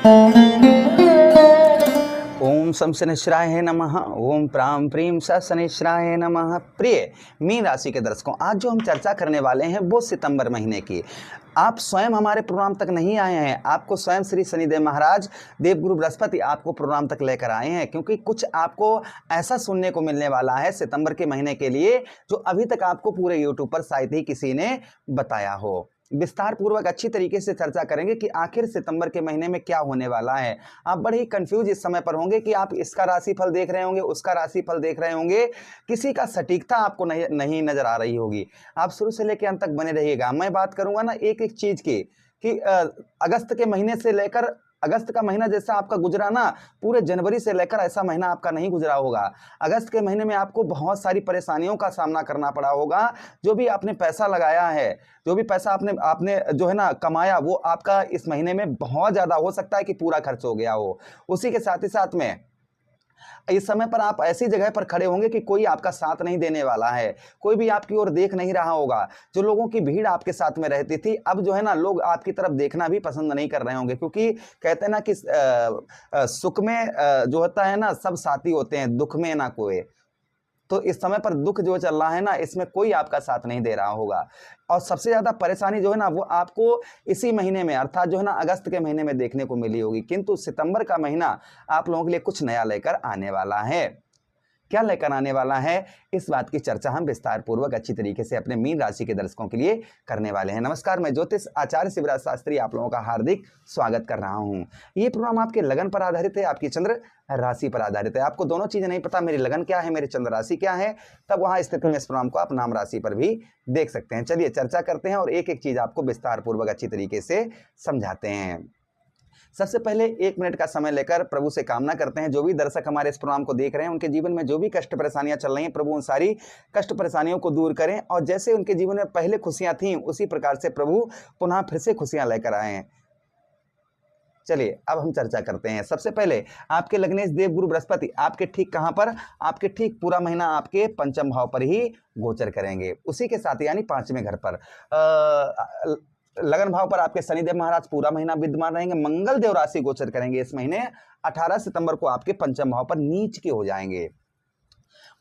ओम शम शनिश्चराय नमः। ओम प्राम प्रीम स शनिश्चराय नमः। प्रिय मीन राशि के दर्शकों, आज जो हम चर्चा करने वाले हैं वो सितंबर महीने की। आप स्वयं हमारे प्रोग्राम तक नहीं आए हैं, आपको स्वयं श्री शनिदेव महाराज देवगुरु बृहस्पति आपको प्रोग्राम तक लेकर आए हैं, क्योंकि कुछ आपको ऐसा सुनने को मिलने वाला है सितंबर के महीने के लिए जो अभी तक आपको पूरे यूट्यूब पर शायद ही किसी ने बताया हो। विस्तार पूर्वक अच्छी तरीके से चर्चा करेंगे कि आखिर सितंबर के महीने में क्या होने वाला है। आप बड़े ही कंफ्यूज इस समय पर होंगे कि आप इसका राशिफल देख रहे होंगे, उसका राशिफल देख रहे होंगे, किसी का सटीकता आपको नहीं नजर आ रही होगी। आप शुरू से लेकर अंत तक बने रहिएगा। मैं बात करूंगा ना एक एक चीज की कि अगस्त के महीने से लेकर, अगस्त का महीना जैसा आपका गुजरा ना, पूरे जनवरी से लेकर ऐसा महीना आपका नहीं गुजरा होगा। अगस्त के महीने में आपको बहुत सारी परेशानियों का सामना करना पड़ा होगा। जो भी आपने पैसा लगाया है, जो भी पैसा आपने आपने जो है ना कमाया, वो आपका इस महीने में बहुत ज्यादा हो सकता है कि पूरा खर्च हो गया हो। उसी के साथ ही साथ में इस समय पर आप ऐसी जगह पर खड़े होंगे कि कोई आपका साथ नहीं देने वाला है, कोई भी आपकी ओर देख नहीं रहा होगा। जो लोगों की भीड़ आपके साथ में रहती थी, अब जो है ना लोग आपकी तरफ देखना भी पसंद नहीं कर रहे होंगे, क्योंकि कहते हैं ना कि सुख में जो होता है ना सब साथी होते हैं, दुख में ना कोई। तो इस समय पर दुख जो चल रहा है ना, इसमें कोई आपका साथ नहीं दे रहा होगा। और सबसे ज्यादा परेशानी जो है ना वो आपको इसी महीने में, अर्थात जो है ना अगस्त के महीने में देखने को मिली होगी। किंतु सितंबर का महीना आप लोगों के लिए कुछ नया लेकर आने वाला है। क्या लेकर आने वाला है, इस बात की चर्चा हम विस्तार पूर्वक अच्छी तरीके से अपने मीन राशि के दर्शकों के लिए करने वाले हैं। नमस्कार, मैं ज्योतिष आचार्य शिवराज शास्त्री आप लोगों का हार्दिक स्वागत कर रहा हूं। ये प्रोग्राम आपके लगन पर आधारित है, आपकी चंद्र राशि पर आधारित है। आपको दोनों चीजें नहीं पता, मेरी लगन क्या है, मेरी चंद्र राशि क्या है, तब वहां स्थिति में इस प्रोग्राम को आप नाम राशि पर भी देख सकते हैं। चलिए चर्चा करते हैं और एक एक चीज आपको विस्तार पूर्वक अच्छी तरीके से समझाते हैं। सबसे पहले 1 मिनट का समय लेकर प्रभु से कामना करते हैं, जो भी दर्शक हमारे इस प्रोग्राम को देख रहे हैं उनके जीवन में जो भी कष्ट परेशानियां चल रही हैं, प्रभु उन सारी कष्ट परेशानियों को दूर करें, और जैसे उनके जीवन में पहले खुशियां थीं उसी प्रकार से प्रभु पुनः फिर से खुशियां लेकर आए हैं। चलिए अब हम चर्चा करते हैं। सबसे पहले आपके लग्नेश देवगुरु बृहस्पति आपके ठीक कहां पर, आपके ठीक पूरा महीना आपके पंचम भाव पर ही गोचर करेंगे। उसी के साथ यानी 5वें घर पर लगन भाव पर आपके शनिदेव महाराज पूरा महीना विद्यमान रहेंगे। मंगल देव राशि गोचर करेंगे इस महीने। 18 सितंबर को आपके पंचम भाव पर नीच के हो जाएंगे।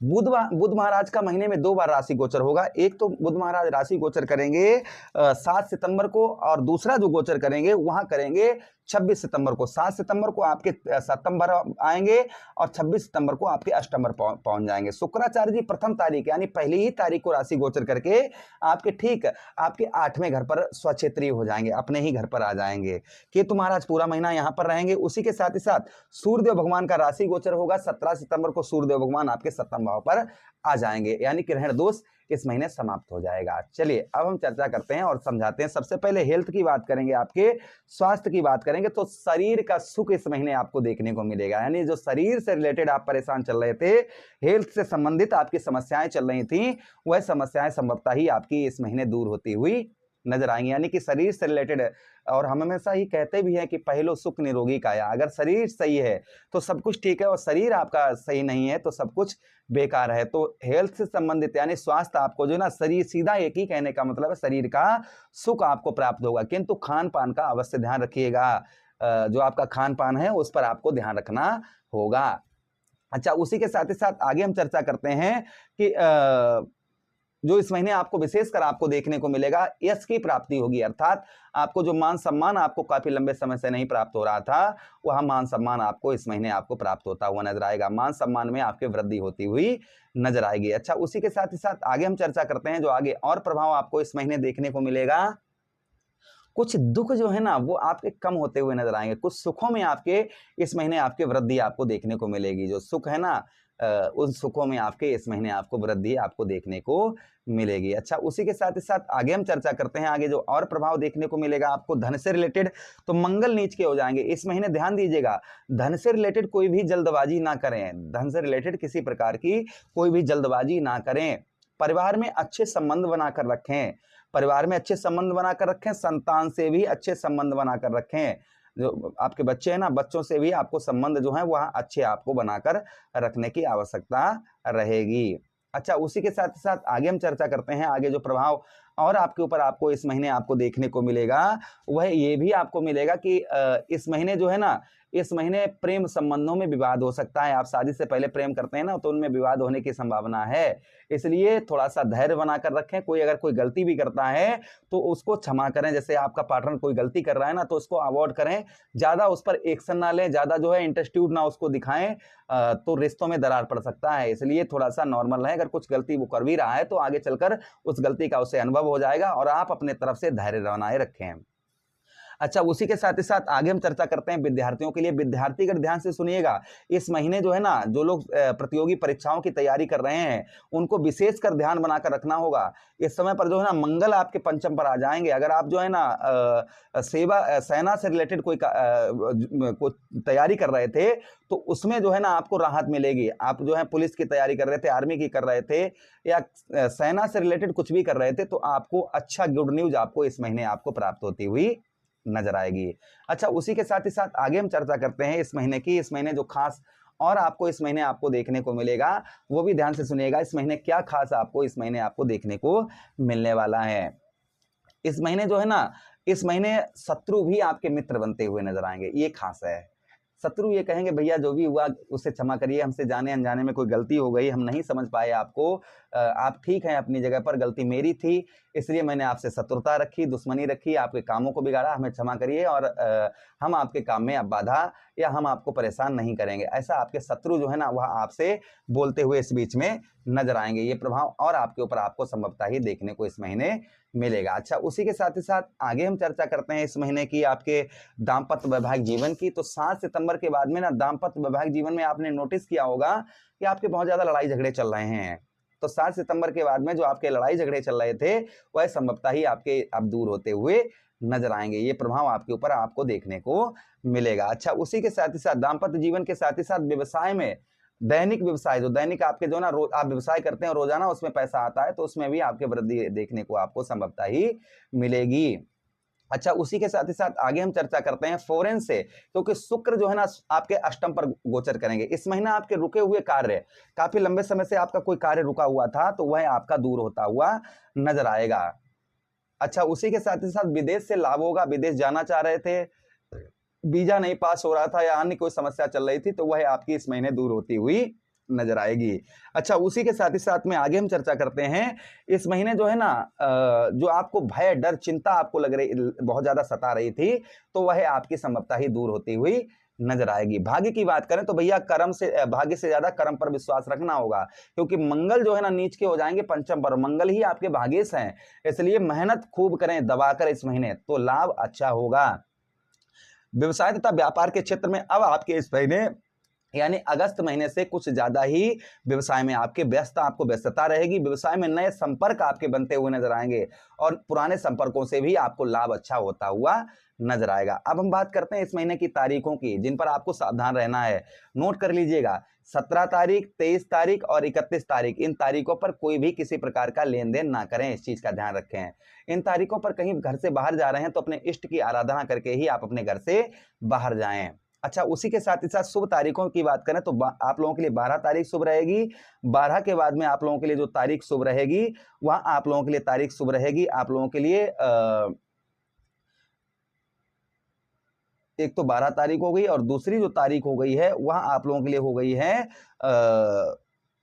बुध महाराज का महीने में 2 बार राशि गोचर होगा। एक तो बुध महाराज राशि गोचर करेंगे 7 सितंबर को, और दूसरा जो गोचर करेंगे वहां करेंगे 26 सितंबर को। 7 सितंबर को आपके सप्तम भाव आएंगे और 26 सितंबर को आपके अष्टम पर पहुंच जाएंगे। शुक्राचार्य जी प्रथम तारीख यानी पहली ही तारीख को राशि गोचर करके आपके ठीक आपके 8वें घर पर स्वक्षेत्रीय हो जाएंगे, अपने ही घर पर आ जाएंगे। केतु महाराज पूरा महीना यहाँ पर रहेंगे। उसी के साथ ही साथ सूर्यदेव भगवान का राशि गोचर होगा। 17 सितंबर को सूर्यदेव भगवान आपके सप्तम भाव पर आ जाएंगे, यानी ग्रहण दोष इस महीने समाप्त हो जाएगा। चलिए अब हम चर्चा करते हैं और समझाते हैं। सबसे पहले हेल्थ की बात करेंगे, आपके स्वास्थ्य की बात करेंगे। तो शरीर का सुख इस महीने आपको देखने को मिलेगा, यानी जो शरीर से रिलेटेड आप परेशान चल रहे थे, हेल्थ से संबंधित आपकी समस्याएं चल रही थी, वह समस्याएं संभवतः ही आपकी इस महीने दूर होती हुई नजर आएंगी। यानी कि शरीर से रिलेटेड, और हम हमेशा ही कहते भी हैं कि पहलो सुख निरोगी काया। अगर शरीर सही है तो सब कुछ ठीक है, और शरीर आपका सही नहीं है तो सब कुछ बेकार है। तो हेल्थ से संबंधित यानी स्वास्थ्य आपको जो है ना, शरीर सीधा एक ही कहने का मतलब है शरीर का सुख आपको प्राप्त होगा। किंतु खान पान का अवश्य ध्यान रखिएगा, जो आपका खान पान है उस पर आपको ध्यान रखना होगा। अच्छा, उसी के साथ ही साथ आगे हम चर्चा करते हैं कि जो इस महीने आपको विशेषकर आपको देखने को मिलेगा, यश की प्राप्ति होगी। अर्थात आपको जो मान सम्मान आपको काफी लंबे समय से नहीं प्राप्त हो रहा था, वह मान सम्मान आपको इस महीने आपको प्राप्त होता हुआ नजर आएगा। मान सम्मान में आपके वृद्धि होती हुई नजर आएगी। अच्छा, उसी के साथ ही साथ आगे हम चर्चा करते हैं जो आगे और प्रभाव आपको इस महीने देखने को मिलेगा। कुछ दुख जो है ना वो आपके कम होते हुए नजर आएंगे, कुछ सुखों में आपके इस महीने आपके वृद्धि आपको देखने को मिलेगी। जो सुख है ना, उन सुखों में आपके इस महीने आपको वृद्धि आपको देखने को मिलेगी। अच्छा, उसी के साथ ही साथ आगे हम चर्चा करते हैं। आगे जो और प्रभाव देखने को मिलेगा आपको धन से रिलेटेड, तो मंगल नीच के हो जाएंगे इस महीने। ध्यान दीजिएगा, धन से रिलेटेड कोई भी जल्दबाजी ना करें, धन से रिलेटेड किसी प्रकार की कोई भी जल्दबाजी ना करें। परिवार में अच्छे संबंध बनाकर रखें, परिवार में अच्छे संबंध बनाकर रखें, संतान से भी अच्छे संबंध बनाकर रखें। जो आपके बच्चे हैं ना, बच्चों से भी आपको संबंध जो है वह अच्छे आपको बनाकर रखने की आवश्यकता रहेगी। अच्छा, उसी के साथ साथ आगे हम चर्चा करते हैं। आगे जो प्रभाव और आपके ऊपर आपको इस महीने आपको देखने को मिलेगा वह ये भी आपको मिलेगा कि इस महीने जो है ना, इस महीने प्रेम संबंधों में विवाद हो सकता है। आप शादी से पहले प्रेम करते हैं ना, तो उनमें विवाद होने की संभावना है, इसलिए थोड़ा सा धैर्य बनाकर रखें। कोई अगर कोई गलती भी करता है तो उसको क्षमा करें। जैसे आपका पार्टनर कोई गलती कर रहा है ना, तो उसको अवॉइड करें, ज्यादा उस पर एक्शन ना लें, ज्यादा जो है इंटरेस्टेड ना उसको दिखाएं, तो रिश्तों में दरार पड़ सकता है। इसलिए थोड़ा सा नॉर्मल रहे। अगर कुछ गलती वो कर भी रहा है तो आगे चलकर उस गलती का उसे अनुभव हो जाएगा, और आप अपने तरफ से धैर्य बनाए रखें। अच्छा, उसी के साथ ही साथ आगे हम चर्चा करते हैं विद्यार्थियों के लिए। विद्यार्थी अगर ध्यान से सुनिएगा, इस महीने जो है ना, जो लोग प्रतियोगी परीक्षाओं की तैयारी कर रहे हैं उनको विशेषकर ध्यान बनाकर रखना होगा। इस समय पर जो है ना, मंगल आपके पंचम पर आ जाएंगे। अगर आप जो है ना सेना से रिलेटेड कोई तैयारी कर रहे थे तो उसमें जो है ना आपको राहत मिलेगी। आप जो है पुलिस की तैयारी कर रहे थे, आर्मी की कर रहे थे, या सेना से रिलेटेड कुछ भी कर रहे थे, तो आपको अच्छा गुड न्यूज आपको इस महीने आपको प्राप्त होती हुई नजर आएगी। अच्छा, उसी के साथ ही साथ आगे हम चर्चा करते हैं इस महीने की। इस महीने जो खास और आपको इस महीने आपको देखने को मिलेगा वो भी ध्यान से सुनिएगा। इस महीने क्या खास आपको इस महीने आपको देखने को मिलने वाला है। इस महीने जो है ना, इस महीने शत्रु भी आपके मित्र बनते हुए नजर आएंगे, ये खास है। शत्रु ये कहेंगे भैया जो भी हुआ उससे क्षमा करिए, हमसे जाने अनजाने में कोई गलती हो गई, हम नहीं समझ पाए आपको, आप ठीक हैं अपनी जगह पर, गलती मेरी थी, इसलिए मैंने आपसे शत्रुता रखी, दुश्मनी रखी, आपके कामों को बिगाड़ा, हमें क्षमा करिए, और हम आपके काम में अब बाधा या हम आपको परेशान नहीं करेंगे। ऐसा आपके शत्रु जो है ना वह आपसे बोलते हुए इस बीच में नजर आएंगे। ये प्रभाव और आपके ऊपर आपको संभवतः ही देखने को इस महीने मिलेगा। अच्छा, उसी के साथ ही साथ आगे हम चर्चा करते हैं इस महीने की आपके दाम्पत्य वैवाहिक जीवन की। तो 7 सितंबर के बाद में ना दाम्पत्य वैवाहिक जीवन में आपने नोटिस किया होगा कि आपके बहुत ज्यादा लड़ाई झगड़े चल रहे हैं। तो 7 सितंबर के बाद में जो आपके लड़ाई झगड़े चल रहे थे वह संभवतः ही आपके अब दूर होते हुए नजर आएंगे। ये प्रभाव आपके ऊपर आपको देखने को मिलेगा। अच्छा, उसी के साथ ही साथ दाम्पत्य जीवन के साथ ही साथ व्यवसाय में, दैनिक व्यवसाय जो दैनिक आपके जो ना आप व्यवसाय करते हैं रोजाना उसमें पैसा आता है, तो उसमें भी आपके वृद्धि देखने को आपको संभवतः ही मिलेगी। अच्छा, उसी के साथ ही साथ आगे हम चर्चा करते हैं फॉरेन से, क्योंकि शुक्र जो है ना आपके अष्टम पर गोचर करेंगे। इस महीना आपके रुके हुए कार्य, काफी लंबे समय से आपका कोई कार्य रुका हुआ था तो वह आपका दूर होता हुआ नजर आएगा। अच्छा, उसी के साथ ही साथ विदेश से लाभ होगा। विदेश जाना चाह रहे थे, वीजा नहीं पास हो रहा था या अन्य कोई समस्या चल रही थी, तो वह आपकी इस महीने दूर होती हुई नजर आएगी। अच्छा, उसी के साथ ही साथ में आगे हम चर्चा करते हैं इस महीने जो है ना जो आपको भय, डर, चिंता आपको लग रही बहुत ज्यादा सता रही थी, तो वह आपकी संभवतः ही दूर होती हुई नजर आएगी। भाग्य की बात करें तो भैया कर्म से, भाग्य से ज्यादा कर्म पर विश्वास रखना होगा, क्योंकि मंगल जो है ना नीच के हो जाएंगे पंचम पर, मंगल ही आपके भाग्येश हैं, इसलिए मेहनत खूब करें दबाकर इस महीने, तो लाभ अच्छा होगा। व्यवसाय तथा व्यापार के क्षेत्र में अब आपके इस महीने यानी अगस्त महीने से कुछ ज्यादा ही व्यवसाय में आपको व्यस्तता रहेगी। व्यवसाय में नए संपर्क आपके बनते हुए नजर आएंगे और पुराने संपर्कों से भी आपको लाभ अच्छा होता हुआ नजर आएगा। अब हम बात करते हैं इस महीने की तारीखों की, जिन पर आपको सावधान रहना है। नोट कर लीजिएगा, 17 तारीख, 23 तारीख और 31 तारीख, इन तारीखों पर कोई भी किसी प्रकार का लेन देन ना करें, इस चीज का ध्यान रखें। इन तारीखों पर कहीं घर से बाहर जा रहे हैं तो अपने इष्ट की आराधना करके ही आप अपने घर से बाहर जाएं। अच्छा, उसी के साथ ही साथ शुभ तारीखों की बात करें तो आप लोगों के लिए 12 तारीख शुभ रहेगी। 12 के बाद में आप लोगों के लिए जो तारीख शुभ रहेगी वह आप लोगों के लिए तारीख शुभ रहेगी आप लोगों के लिए एक तो 12 तारीख हो गई और दूसरी जो तारीख हो गई है वह आप लोगों के लिए हो गई है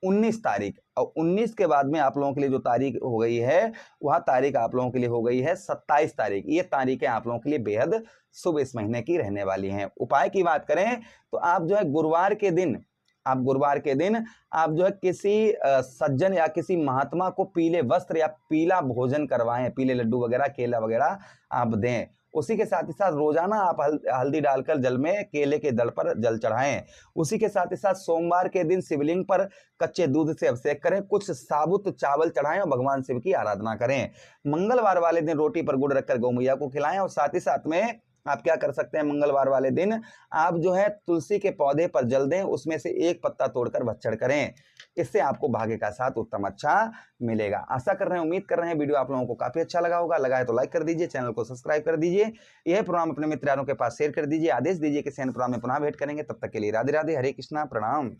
19 तारीख, और 19 के बाद में आप लोगों के लिए जो तारीख हो गई है वह तारीख आप लोगों के लिए हो गई है 27 तारीख। ये तारीखें आप लोगों के लिए बेहद शुभ इस महीने की रहने वाली हैं। उपाय की बात करें तो आप जो है गुरुवार के दिन आप जो है किसी सज्जन या किसी महात्मा को पीले वस्त्र या पीला भोजन करवाएं, पीले लड्डू वगैरह, केला वगैरह आप दें। उसी के साथ ही साथ रोजाना आप हल्दी डालकर जल में केले के दल पर जल चढ़ाएं। उसी के साथ ही साथ सोमवार के दिन शिवलिंग पर कच्चे दूध से अभिषेक करें, कुछ साबुत चावल चढ़ाएं और भगवान शिव की आराधना करें। मंगलवार वाले दिन रोटी पर गुड़ रखकर गौ मैया को खिलाएं। और साथ ही साथ में आप क्या कर सकते हैं, मंगलवार वाले दिन आप जो है तुलसी के पौधे पर जल दें, उसमें से एक पत्ता तोड़कर भक्षण करें। इससे आपको भाग्य का साथ उत्तम अच्छा मिलेगा। आशा कर रहे हैं, उम्मीद कर रहे हैं वीडियो आप लोगों को काफी अच्छा लगा होगा। लगा है तो लाइक कर दीजिए, चैनल को सब्सक्राइब कर दीजिए, यह प्रोग्राम अपने मित्रों के पास शेयर कर दीजिए। आदेश दीजिए कि सेन प्रोग्राम में पुनः भेंट करेंगे। तब तक के लिए राधे राधे, हरे कृष्णा, प्रणाम।